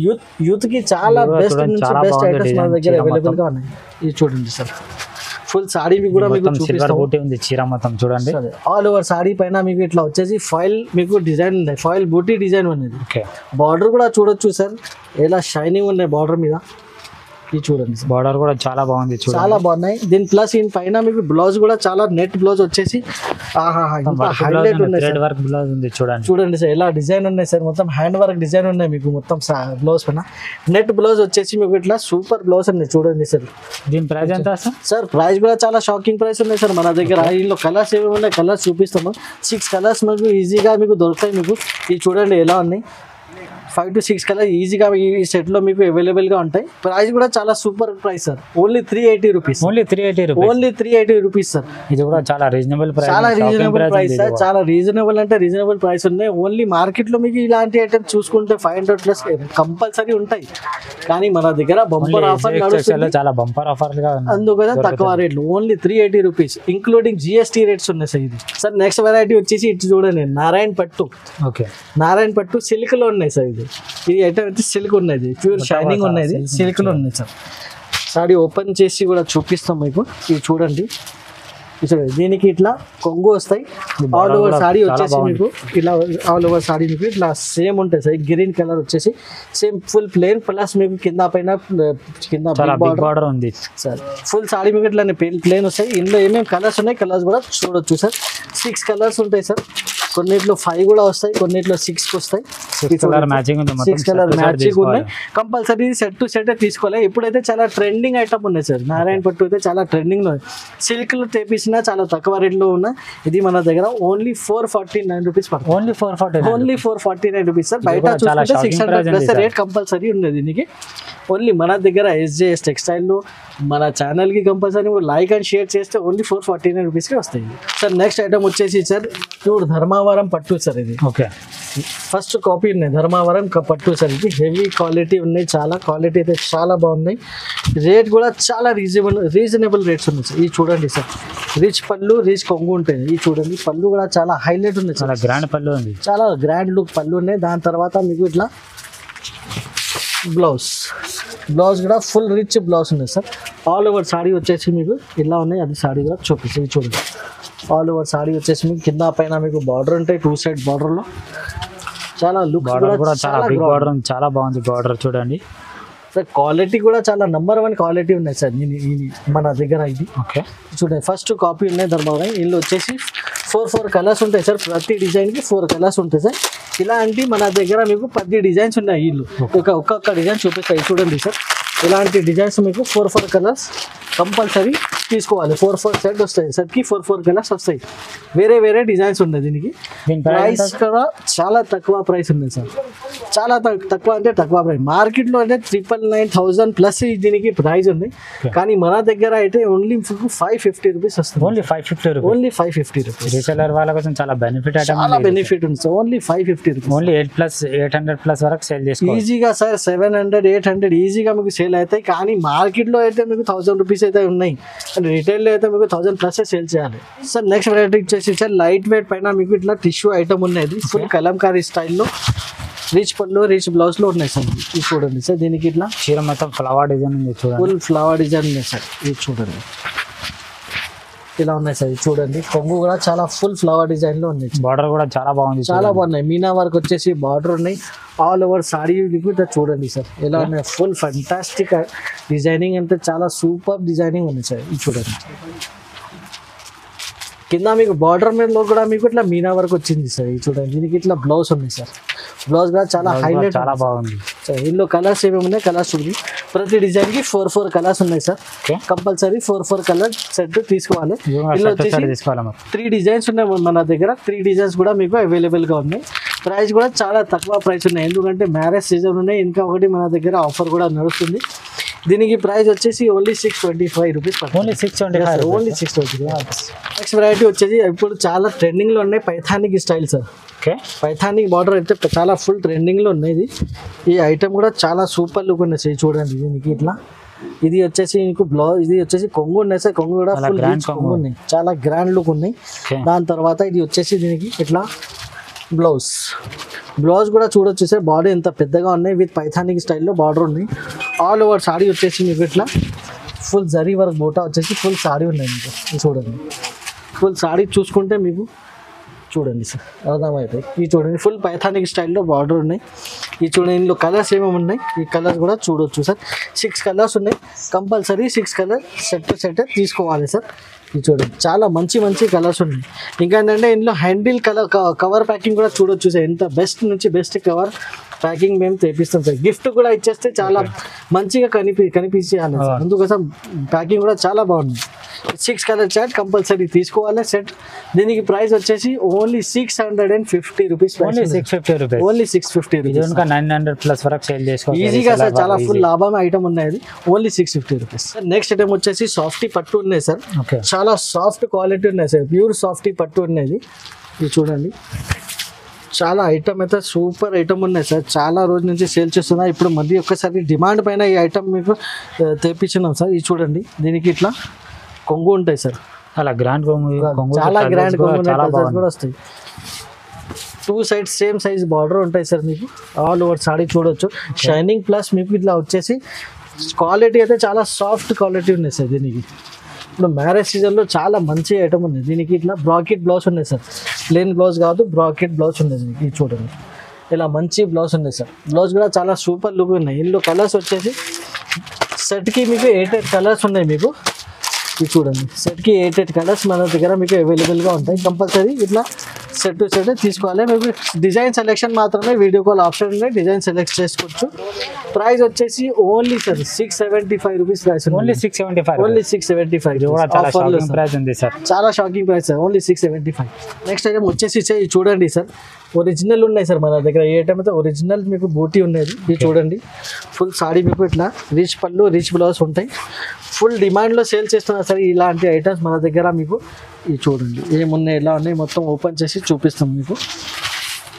యూత్ కి చాలా బెస్ట్ ఐటమ్స్ మన దగ్గర అవైలబుల్ గా ఉన్నాయి. ఇది చూడండి సార్, ఫుల్ సాడీ కూడా మీకు ఉంది చీర మొత్తం చూడండి. ఆల్ ఓవర్ సాడీ పైన మీకు ఇట్లా వచ్చేసి ఫాయిల్ మీకు డిజైన్ ఉంది, ఫాయిల్ బూటీ డిజైన్ ఉన్నది. బార్డర్ కూడా చూడొచ్చు సార్, ఎలా షైనింగ్ ఉన్నాయి బార్డర్ మీద. ఇది చూడండి సార్, బార్డర్ కూడా చాలా బాగుంది, చాలా బాగున్నాయి. దీని ప్లస్ దీని పైన మీకు బ్లౌజ్ కూడా చాలా నెట్ బ్లౌజ్ వచ్చేసి హైలైట్ ఉన్నాయి సార్. వర్క్ బ్లౌజ్ ఉంది చూడండి. చూడండి సార్ ఎలా డిజైన్ ఉన్నాయి సార్, మొత్తం హ్యాండ్ వర్క్ డిజైన్ ఉన్నాయి మీకు మొత్తం బ్లౌజ్ పైన. నెట్ బ్లౌజ్ వచ్చేసి మీకు ఇట్లా సూపర్ బ్లౌజ్ ఉన్నాయి చూడండి సార్. దీని ప్రైస్ ఎంత సార్? ప్రైస్ కూడా చాలా షాకింగ్ ప్రైస్ ఉన్నాయి సార్ మన దగ్గర. ఇందులో కలర్స్ ఏమి ఉన్నాయి, కలర్స్ చూపిస్తాము. 6 కలర్స్ మీకు ఈజీగా మీకు దొరుకుతాయి. మీకు ఇది చూడండి ఎలా ఉన్నాయి, 5 to 6 కలర్ ఈజీగా ఈ సెట్ లో మీకు అవైలబుల్ గా ఉంటాయి. ప్రైస్ కూడా చాలా super price sir, only 380 rupees. Only 380 rupees sir. ఇది కూడా చాలా రీజనబుల్ ప్రైస్, చాలా రీజనబుల్ ప్రైస్ సార్. చాలా రీజనబుల్ అంటే రీజనబుల్ ప్రైస్ ఉన్నాయి. ఓన్లీ మార్కెట్ లో మీకు ఇలాంటి ఐటమ్స్ చూసుకుంటే 500 ప్లస్ కంపల్సరీ ఉంటాయి, కానీ మన దగ్గర బంపర్ ఆఫర్ నడుస్తుంది, చాలా బంపర్ ఆఫర్ గా అందుకనే తక్కువ రేట్లు. Only 380 rupees including GST rates ఉన్నాయి సార్. ఇది సార్ నెక్స్ట్ వెరైటీ వచ్చేసి ఇటు చూడండి, నారాయణ పట్టు. ఓకే, నారాయణ పట్టు సిల్క్ లో ఉన్నాయి సార్. ఇది ఐటమ్ అయితే సిల్క్ ఉన్నది, ప్యూర్ షైనింగ్ ఉన్నది, సిల్క్ లో ఉన్నాయి సార్. సారీ ఓపెన్ చేసి కూడా చూపిస్తాం మీకు. ఇది చూడండి, దీనికి ఇట్లా కొంగు వస్తాయి. ఆల్ ఓవర్ సాడీ వచ్చేసి మీకు ఇలా ఆల్ ఓవర్ సాడీ మీకు ఇట్లా సేమ్ ఉంటాయి సార్. గ్రీన్ కలర్ వచ్చేసి సేమ్ ఫుల్ ప్లేన్, ప్లస్ మీకు కింద పైన బార్డర్ ఉంది సార్. ఫుల్ సాడీ మీకు ఇట్లా ప్లేన్ వస్తాయి. ఇందులో ఏమేమి కలర్స్ ఉన్నాయి, కలర్స్ కూడా చూడొచ్చు సార్. 6 కలర్స్ ఉంటాయి సార్. కొన్నిట్లో 5 కూడా వస్తాయి, కొన్నిట్లో 6 వస్తాయి. 6 కలర్ మ్యాచింగ్ ఉన్నాయి. కంపల్సరీ సెట్ టు సెట్ తీసుకోవాలి. ఇప్పుడైతే చాలా ట్రెండింగ్ ఐటమ్ ఉన్నాయి సార్. నారాయణ పట్టు అయితే చాలా ట్రెండింగ్ లో, సిల్క్ లో తెప్పించిన చాలా తక్కువ రేట్ లో ఉన్నాయి. ఇది మన దగ్గర ఓన్లీ 449 రూపీస్ పడుతుంది. Only 449 rupees sir. బయట చూసుకుంటే 600 ప్లస్ రేట్ కంపల్సరీ ఉంది దీనికి. ఓన్లీ మన దగ్గర SJS టెక్స్టైల్ లో మన ఛానల్ కి కంపల్సరీ లైక్ అండ్ షేర్ చేస్తే ఓన్లీ 449 రూపీస్ కి వస్తాయి సార్. నెక్స్ట్ ఐటమ్ వచ్చేసి సార్ ప్యూర్ ధర్మావరం పట్టు సార్. ఇది ఓకే, ఫస్ట్ కాపీ ఉన్నాయి ధర్మావరం పట్టు సార్. ఇది హెవీ క్వాలిటీ ఉన్నాయి, చాలా క్వాలిటీ అయితే చాలా బాగున్నాయి. రేట్ కూడా చాలా రీజనబుల్ రేట్స్ ఉన్నాయి సార్. ఇది చూడండి సార్, రిచ్ పళ్ళు రిచ్ కొంగు ఉంటాయి. ఇది చూడండి, పళ్ళు కూడా చాలా హైలైట్ ఉన్నాయి, చాలా గ్రాండ్ పళ్ళు ఉంది, చాలా గ్రాండ్ లుక్ పళ్ళు ఉన్నాయి. దాని తర్వాత మీకు ఇట్లా బ్లౌజ్ కూడా ఫుల్ రిచ్ బ్లౌజ్ ఉన్నాయి సార్. ఆల్ ఓవర్ సాడీ వచ్చేసి మీకు ఇలా ఉన్నాయి. అది సాడీ కూడా చూపిస్తుంది చూడండి. ఆల్ ఓవర్ సాడీ వచ్చేసి మీకు కింద పైన మీకు బార్డర్ ఉంటాయి, 2 సైడ్ బార్డర్ లో చాలా లుక్ కూడా చాలా బిగ్ బార్డర్, చాలా బాగుంది బార్డర్ చూడండి సార్. క్వాలిటీ కూడా చాలా నంబర్ 1 క్వాలిటీ ఉన్నాయి సార్ మన దగ్గర. ఇది ఓకే చూడండి, ఫస్ట్ కాపీ ఉన్నాయి ధర్మావరం. ఇందులో వచ్చేసి 4 కలర్స్ ఉంటాయి సార్. ప్రతి డిజైన్ కి 4 కలర్స్ ఉంటాయి సార్. ఇలాంటి మన దగ్గర మీకు 10 డిజైన్స్ ఉన్నాయి. వీళ్ళు ఒక్కొక్క డిజైన్ చూపిస్తాయి చూడండి సార్. ఇలాంటి డిజైన్స్ మీకు 4 కలర్స్ కంపల్సరీ తీసుకోవాలి. 4 సెట్ వస్తాయి, సెట్కి 4 కలర్స్ వస్తాయి. వేరే డిజైన్స్ ఉన్నాయి దీనికి. ప్రైస్ కూడా చాలా తక్కువ ప్రైస్ ఉంది సార్. చాలా తక్కువ అంటే తక్కువ ప్రైస్. మార్కెట్లో అంటే 999,000 ప్లస్ దీనికి ప్రైస్ ఉంది, కానీ మన దగ్గర అయితే ఓన్లీ 550 రూపీస్ వస్తుంది. Only 550 rupees. Only 550 rupees. Reseller వాళ్ళ కోసం చాలా బెనిఫిట్ ఐటమ్, చాలా బెనిఫిట్ ఉంది సార్. Only 550 rupees. ఓన్లీ 800+ వరకు సేల్ చేసుకోవచ్చు ఈజీగా సార్. 700, 800 ఈజీగా మీకు సేల్ అవుతాయి, కానీ మార్కెట్లో అయితే మీకు 1000 రూపీస్ అయితే ఉన్నాయి, రిటైల్లో అయితే మీకు 1000+ సేల్ చేయాలి సార్. నెక్స్ట్ వెరైటీ వచ్చేసి సార్ లైట్ వెయిట్ పైన మీకు ఇట్లా టిష్యూ ఐటమ్ ఉన్నది, ఫుల్ కలంకారీ స్టైల్లో రిచ్ పళ్ళు రిచ్ బ్లౌజ్ లో ఉన్నాయి సార్. ఇది చూడండి సార్, దీనికి ఇట్లా చీర మొత్తం ఫ్లవర్ డిజైన్ ఉంది చూడండి, ఫుల్ ఫ్లవర్ డిజైన్ ఉన్నాయి సార్. ఇది చూడండి ఇలా ఉన్నాయి సార్. ఇది చూడండి కొంగు కూడా చాలా ఫుల్ ఫ్లవర్ డిజైన్ లో ఉన్నాయి. బార్డర్ కూడా చాలా బాగుంది, చాలా బాగున్నాయి. మీనా వర్క్ వచ్చేసి బార్డర్ ఉన్నాయి. ఆల్ ఓవర్ సారీ చూడండి సార్ ఎలా ఉన్నాయి. ఫుల్ ఫంటాస్టిక్ డిజైనింగ్ అంటే చాలా సూపర్ డిజైనింగ్ ఉంది సార్. ఇది చూడండి కింద మీకు బార్డర్ మీద కూడా మీకు ఇట్లా మీనా వర్క్ వచ్చింది సార్. ఇది చూడండి దీనికి ఇట్లా బ్లౌజ్ ఉంది సార్. బ్లౌజ్ కూడా చాలా హైలైట్, చాలా బాగుంది సార్. ఇందులో కలర్స్ ఏమేమి ఉన్నాయి, కలర్స్ ఉంది. ప్రతి డిజైన్ కి 4 కలర్స్ ఉన్నాయి సార్. కంపల్సరీ 4 కలర్ సెట్ తీసుకోవాలి. ఇందులో వచ్చేసి 3 డిజైన్స్ ఉన్నాయి మన దగ్గర. 3 డిజైన్స్ కూడా మీకు అవైలబుల్ గా ఉన్నాయి. ప్రైస్ కూడా చాలా తక్కువ ప్రైస్ ఉన్నాయి, ఎందుకంటే మ్యారేజ్ సీజన్ ఉన్నాయి. ఇంకా ఒకటి మన దగ్గర ఆఫర్ కూడా నడుస్తుంది. దీనికి ప్రైస్ వచ్చేసి only 625 rupees. Only 625, only 625. Next variety వచ్చేసి ఇప్పుడు చాలా ట్రెండింగ్ లో ఉన్నాయి పైథానిక్ స్టైల్ సార్. ఓకే, పైథానిక్ బార్డర్ అయితే చాలా ఫుల్ ట్రెండింగ్ లో ఉన్నాయి. ఈ ఐటమ్ కూడా చాలా సూపర్ లుక్ ఉన్నాయి సార్. చూడండి దీనికి ఇట్లా ఇది వచ్చేసి మీకు బ్లౌజ్, ఇది వచ్చేసి కొంగు ఉన్నాయి సార్. కొంగు కూడా ఫుల్ కొంగు ఉన్నాయి, చాలా గ్రాండ్ లుక్ ఉన్నాయి. దాని తర్వాత ఇది వచ్చేసి దీనికి ఇట్లా బ్లౌజ్ కూడా చూడొచ్చు సార్. బాడీ ఎంత పెద్దగా ఉన్నాయి, విత్ పైథానిక్ స్టైల్లో బార్డర్ ఉంది. ఆల్ ఓవర్ సాడీ వచ్చేసి మీకు ఇట్లా ఫుల్ జరీ వర్క్ బోటా వచ్చేసి ఫుల్ సాడీ ఉన్నాయి మీకు. చూడండి ఫుల్ సాడీ చూసుకుంటే మీకు చూడండి సార్ అర్థమవుతాయి. ఇది చూడండి ఫుల్ పైథానిక్ స్టైల్లో బార్డర్ ఉన్నాయి. ఇది చూడండి ఇందులో కలర్స్ ఏమేమి ఉన్నాయి, ఈ కలర్స్ కూడా చూడొచ్చు సార్. 6 కలర్స్ ఉన్నాయి. కంపల్సరీ 6 కలర్ సెట్ తీసుకోవాలి సార్. ఇది చూడండి చాలా మంచి కలర్స్ ఉన్నాయి. ఇంకా ఏంటంటే ఇందులో హ్యాండిల్ కవర్ ప్యాకింగ్ కూడా చూడొచ్చు సార్. ఎంత బెస్ట్ నుంచి బెస్ట్ కవర్ ప్యాకింగ్ మేము తెప్పిస్తాం సార్. గిఫ్ట్ కూడా ఇచ్చేస్తే చాలా మంచిగా కనిపించాలి సార్. అందుకోసం ప్యాకింగ్ కూడా చాలా బాగుంది. 6 కలర్ చార్ట్ కంపల్సరీ తీసుకోవాలి సెట్. దీనికి ప్రైస్ వచ్చేసి only 650 rupees. Only 650 rupees. Only 650 rupees. 900+ వరకు సేల్ చేసుకోవచ్చు ఈజీగా సార్. చాలా ఫుల్ లాభం ఐటమ్ ఉన్నాయి. Only 650 rupees. నెక్స్ట్ ఐటమ్ వచ్చేసి సాఫ్టీ పట్టు ఉన్నాయి సార్. చాలా సాఫ్ట్ క్వాలిటీ ఉన్నాయి సార్. ప్యూర్ సాఫ్టీ పట్టు ఉన్నాయి. ఇది చూడండి చాలా ఐటమ్ అయితే సూపర్ ఐటమ్ ఉన్నాయి సార్. చాలా రోజు నుంచి సేల్ చేస్తున్నా. ఇప్పుడు మళ్ళీ ఒక్కసారి డిమాండ్ పైన ఈ ఐటమ్ మీకు తెప్పించినాం సార్. ఇది చూడండి దీనికి ఇట్లా కొంగు ఉంటాయి సార్. అలా గ్రాండ్ కొంగు, చాలా గ్రాండ్ కొంగు కూడా వస్తాయి. 2 సైడ్స్ సేమ్ సైజ్ బార్డర్ ఉంటాయి సార్. మీకు ఆల్ ఓవర్ సాడీ చూడొచ్చు. షైనింగ్ ప్లస్ మీకు ఇట్లా వచ్చేసి క్వాలిటీ అయితే చాలా సాఫ్ట్ క్వాలిటీ ఉన్నాయి సార్. దీనికి ఇప్పుడు మ్యారేజ్ సీజన్లో చాలా మంచి ఐటమ్ ఉంది. దీనికి ఇట్లా బ్రాకెట్ బ్లౌజ్ ఉన్నాయి సార్. ప్లెయిన్ బ్లౌజ్ కాదు, బ్రాకెట్ బ్లౌజ్ ఉంది దీనికి. ఇది చూడండి ఇలా మంచి బ్లౌజ్ ఉన్నాయి సార్. బ్లౌజ్ కూడా చాలా సూపర్ లుక్ ఉన్నాయి. ఇందులో కలర్స్ వచ్చేసి సెట్కి మీకు 8 కలర్స్ ఉన్నాయి మీకు. ఇది చూడండి సెట్కి 8 కలర్స్ మన దగ్గర మీకు అవైలబుల్గా ఉంటాయి. కంపల్సరీ ఇట్లా సెట్ టు సెట్ తీసుకోవాలి. మీకు డిజైన్ సెలెక్షన్ మాత్రమే వీడియో కాల్ ఆప్షన్ ఉన్నాయి, డిజైన్ సెలెక్ట్ చేసుకోవచ్చు. ప్రైస్ వచ్చేసి only sir 675 rupees price. Only 675. Only 675. చాలా shocking price sir. Only 675. Next item వచ్చేసి ఇది చూడండి సార్. ఒరిజినల్ ఉన్నాయి సార్ మన దగ్గర. ఏ ఐటమ్ అయితే ఒరిజినల్ మీకు బూటీ ఉన్నది. ఇది చూడండి ఫుల్ సాడీ మీకు ఇట్లా రిచ్ పళ్ళు రిచ్ బ్లౌజ్ ఉంటాయి. ఫుల్ డిమాండ్లో సేల్ చేస్తున్నారు సార్ ఇలాంటి ఐటమ్స్ మన దగ్గర మీకు. ఇది చూడండి ఏమున్నాయి ఎలా ఉన్నాయి మొత్తం ఓపెన్ చేసి చూపిస్తాం మీకు.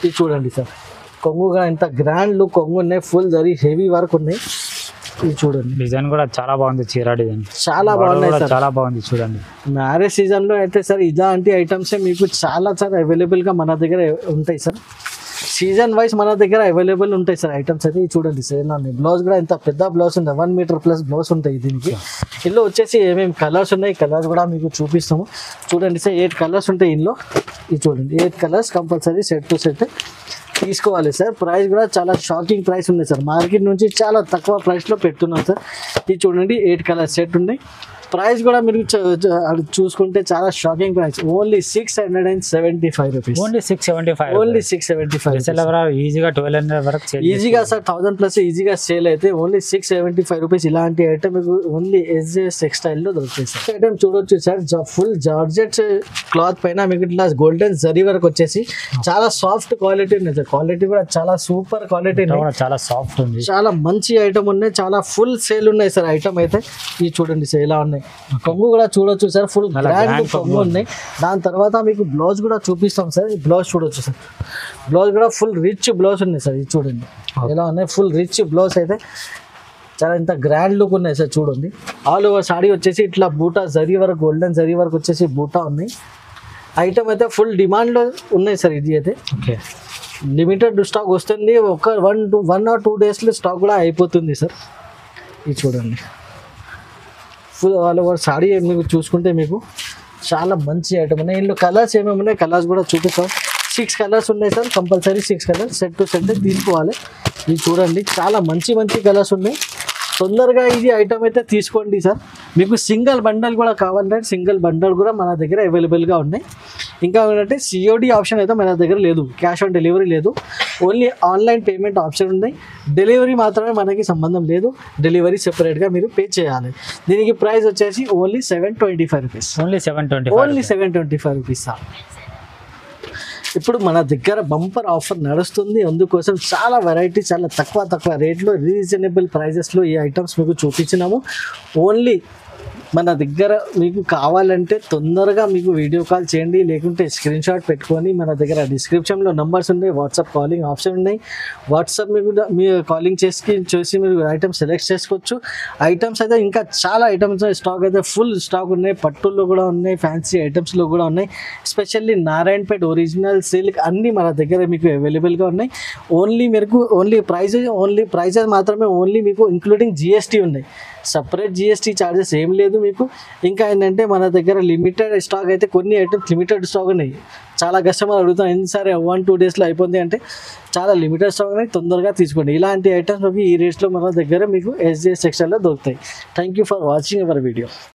ఇది చూడండి సార్ కొంగుగా ఎంత గ్రాండ్ లుక్ కొంగు ఉన్నాయి. ఫుల్ జరీ హెవీ వర్క్ ఉన్నాయి. ఇది చూడండి డిజైన్ కూడా చాలా బాగుంది. చీర డిజైన్ చాలా బాగున్నాయి సార్. చాలా బాగుంది చూడండి. మ్యారేజ్ సీజన్లో అయితే సార్ ఇలాంటి ఐటమ్సే మీకు చాలా సార్ అవైలబుల్గా మన దగ్గర ఉంటాయి సార్. సీజన్ వైజ్ మన దగ్గర అవైలబుల్ ఉంటాయి సార్ ఐటమ్స్ అయితే. చూడండి సార్ బ్లౌజ్ కూడా ఎంత పెద్ద బ్లౌజ్ ఉంది. 1 మీటర్ ప్లస్ బ్లౌజ్ ఉంటాయి దీనికి. ఇందులో వచ్చేసి ఏమేమి కలర్స్ ఉన్నాయి, కలర్స్ కూడా మీకు చూపిస్తాము. చూడండి సార్ 8 కలర్స్ ఉంటాయి ఇందులో. ఇది చూడండి 8 colours compulsory set to set తీసుకోవాలి సార్. ప్రైస్ కూడా చాలా షాకింగ్ ప్రైస్ ఉంది సార్. మార్కెట్ నుంచి చాలా తక్కువ ప్రైస్లో పెడుతున్నాం సార్. ఇది చూడండి 8 కలర్ సెట్ ఉన్నాయి. ప్రైస్ కూడా మీరు చూసుకుంటే చాలా shocking price, only 675 rupees. Only 675. Only 675. ఈజీగా 1200 వరకు sell ఈజీగా సార్ 1000+ ఈజీగా సేల్ అయితే ఓన్లీ 675 రూపీస్. ఇలాంటి ఐటమ్ మీకు ఓన్లీ SJS టెక్స్టైల్లో దొరుకుతాయి సార్. ఐటమ్ చూడొచ్చు సార్, ఫుల్ జార్జెట్ క్లాత్ పైన మీకు ఇట్లా గోల్డెన్ జరీ వరకు వచ్చేసి చాలా సాఫ్ట్ క్వాలిటీ ఉంది సార్. క్వాలిటీ కూడా చాలా సూపర్ క్వాలిటీ, చాలా సాఫ్ట్ ఉంది, చాలా మంచి ఐటమ్ ఉన్నాయి, చాలా ఫుల్ సేల్ ఉన్నాయి సార్ ఐటమ్ అయితే. ఇది చూడండి సార్ ఎలా ఉన్నాయి. కొంగు కూడా చూడొచ్చు సార్, ఫుల్ గ్రాండ్ కొంగు ఉన్నాయి. దాని తర్వాత మీకు బ్లౌజ్ కూడా చూపిస్తాం సార్. ఈ బ్లౌజ్ చూడొచ్చు సార్, బ్లౌజ్ కూడా ఫుల్ రిచ్ బ్లౌజ్ ఉన్నాయి సార్. ఇది చూడండి ఎలా ఉన్నాయి, ఫుల్ రిచ్ బ్లౌజ్ అయితే చాలా ఇంత గ్రాండ్ లుక్ ఉన్నాయి సార్. చూడండి ఆల్ ఓవర్ సాడీ వచ్చేసి ఇట్లా బూటా జరీ వరకు, గోల్డెన్ జరీ వరకు వచ్చేసి బూటా ఉన్నాయి. ఐటమ్ అయితే ఫుల్ డిమాండ్లో ఉన్నాయి సార్. ఇది అయితే ఓకే, లిమిటెడ్ స్టాక్ వస్తుంది, ఒక 1 or 2 డేస్లో స్టాక్ కూడా అయిపోతుంది సార్. ఇది చూడండి ఫుల్ ఆల్ ఓవర్ సాడీ మీకు చూసుకుంటే మీకు చాలా మంచి ఐటమ్ ఉన్నాయి. ఇందులో కలర్స్ ఏమేమి ఉన్నాయి, కలర్స్ కూడా చూపిస్తాం. 6 కలర్స్ ఉన్నాయి sir, compulsory 6 colours set to set తీసుకోవాలి. ఇది చూడండి చాలా మంచి మంచి కలర్స్ ఉన్నాయి. తొందరగా ఇది ఐటమ్ అయితే తీసుకోండి సార్. మీకు సింగిల్ బండల్ కూడా కావాలంటే సింగిల్ బండల్ కూడా మన దగ్గర అవైలబుల్గా ఉన్నాయి. ఇంకా ఏంటంటే COD ఆప్షన్ అయితే మన దగ్గర లేదు, క్యాష్ ఆన్ డెలివరీ లేదు, ఓన్లీ ఆన్లైన్ పేమెంట్ ఆప్షన్ ఉన్నాయి. డెలివరీ మాత్రమే మనకి సంబంధం లేదు, డెలివరీ సెపరేట్గా మీరు పే చేయాలి. దీనికి ప్రైస్ వచ్చేసి only 725 rupees. Only 725. Only 725 rupees sir. ఇప్పుడు మన దగ్గర బంపర్ ఆఫర్ నడుస్తుంది, అందుకోసం చాలా వెరైటీ, చాలా తక్కువ రేట్లో రీజనబుల్ ప్రైజెస్లో ఈ ఐటమ్స్ మీకు చూపించినాము. ఓన్లీ మన దగ్గర మీకు కావాలంటే తొందరగా మీకు వీడియో కాల్ చేయండి, లేకుంటే స్క్రీన్ షాట్ పెట్టుకొని మన దగ్గర డిస్క్రిప్షన్లో నంబర్స్ ఉన్నాయి, వాట్సాప్ కాలింగ్ ఆప్షన్ ఉన్నాయి. వాట్సాప్ మీకు మీరు కాలింగ్ చేసి మీరు ఐటమ్స్ సెలెక్ట్ చేసుకోవచ్చు. ఐటమ్స్ అయితే ఇంకా చాలా ఐటమ్స్ స్టాక్ అయితే ఫుల్ స్టాక్ ఉన్నాయి. పట్టుల్లో కూడా ఉన్నాయి, ఫ్యాన్సీ ఐటమ్స్లో కూడా ఉన్నాయి. ఎస్పెషల్లీ నారాయణపేట్ ఒరిజినల్ సిల్క్ అన్నీ మన దగ్గర మీకు అవైలబుల్గా ఉన్నాయి. ఓన్లీ ప్రైజెస్ మాత్రమే, ఓన్లీ మీకు ఇంక్లూడింగ్ GST ఉన్నాయి. సపరేట్ GST ఛార్జెస్ ఏం లేదు మీకు. ఇంకా ఏంటంటే మన దగ్గర లిమిటెడ్ స్టాక్ అయితే, కొన్ని ఐటమ్స్ లిమిటెడ్ స్టాక్ ఉన్నాయి. చాలా కస్టమర్ అడుగుతాం ఎందుకు సరే 1-2 డేస్లో అయిపోతుంది అంటే, చాలా లిమిటెడ్ స్టాక్ ఉన్నాయి, తొందరగా తీసుకోండి. ఇలాంటి ఐటమ్స్ ఈ రేట్స్లో మన దగ్గర మీకు SJS టెక్స్టైల్లో దొరుకుతాయి. Thank you for watching our video.